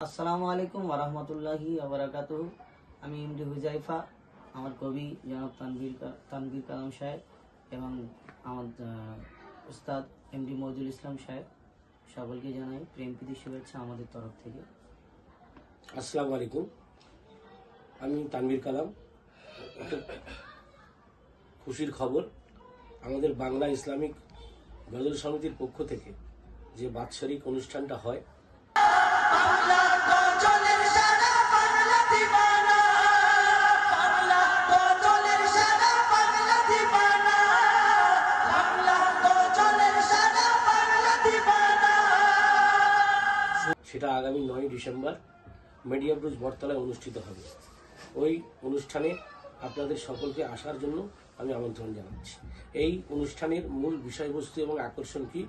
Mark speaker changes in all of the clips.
Speaker 1: আসসালামু আলাইকুম ওরহমতুল্লাহি ওবরাকাতুহু। আমি এমডি হুজাইফা, আমার কবি জনাব তানভীর কালাম সাহেব এবং আমার উস্তাদ এমডি মইদুল ইসলাম সাহেব সকলকে জানাই প্রেম প্রীতি শুভেচ্ছা আমাদের তরফ থেকে।
Speaker 2: আসসালামু আলাইকুম, আমি তানভীর কালাম। খুশির খবর, আমাদের বাংলা ইসলামিক গজল সমিতির পক্ষ থেকে যে বাৎসরিক অনুষ্ঠানটা হয় সেটা আগামী 9 ডিসেম্বর মিডিয়া ব্রুজ বটতলায় অনুষ্ঠিত হবে। ওই অনুষ্ঠানে আপনাদের সকলকে আসার জন্য আমি আমন্ত্রণ জানাচ্ছি। এই অনুষ্ঠানের মূল বিষয়বস্তু এবং আকর্ষণ কি,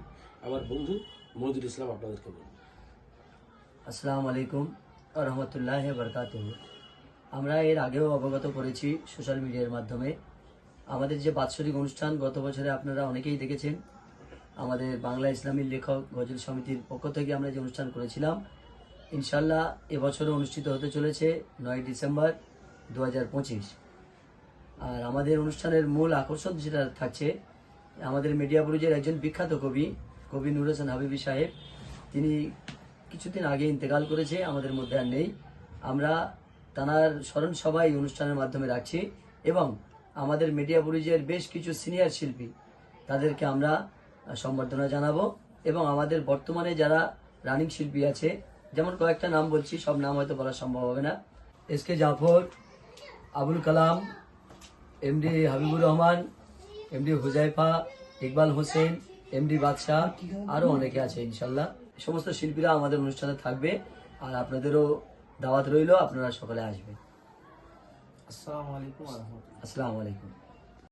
Speaker 2: আমার বন্ধু মইদুল ইসলাম আপনাদেরকে বলবেন।
Speaker 3: আসসালামু আলাইকুম রহমতুল্লাহ বরকাতুহু। আমরা এর আগেও অবগত করেছি সোশ্যাল মিডিয়ার মাধ্যমে। আমাদের যে বাৎসরিক অনুষ্ঠান গত বছরে আপনারা অনেকেই দেখেছেন, আমাদের বাংলা ইসলামী লেখক গজল সমিতির পক্ষ থেকে আমরা যে অনুষ্ঠান করেছিলাম, ইনশাল্লাহ এবছরও অনুষ্ঠিত হতে চলেছে 9 ডিসেম্বর 2025। আর আমাদের অনুষ্ঠানের মূল আকর্ষণ যেটা থাকছে, আমাদের মিডিয়া ব্রুজের একজন বিখ্যাত কবি নূর হোসেন হাবিবি সাহেব, তিনি কিছুদিন আগে ইন্তেকাল করেছে, আমাদের মধ্যে আর নেই। আমরা তাঁর স্মরণ সভায় অনুষ্ঠানের মাধ্যমে রাখছি এবং আমাদের মিডিয়া ব্রুজের বেশ কিছু সিনিয়র শিল্পী, তাদেরকে আমরা সম্বর্ধনা জানাবো। এবং আমাদের বর্তমানে যারা রানিং শিল্পী আছে, যেমন কয়েকটা নাম বলছি, সব নাম হয়তো বলা সম্ভব হবে না। SK Jafar, Abul Kalam, MD Habibur Rahman, MD Huzaifa, Iqbal Hossain, MD Badshah, আরও অনেকে আছে। ইনশাল্লাহ সমস্ত শিল্পীরা আমাদের অনুষ্ঠানে থাকবে, আর আপনাদেরও দাওয়াত রইল, আপনারা সকলে আসবেন।
Speaker 1: আসসালামু আলাইকুম ওয়া রাহমাতুল্লাহ।
Speaker 3: আসসালামু আলাইকুম।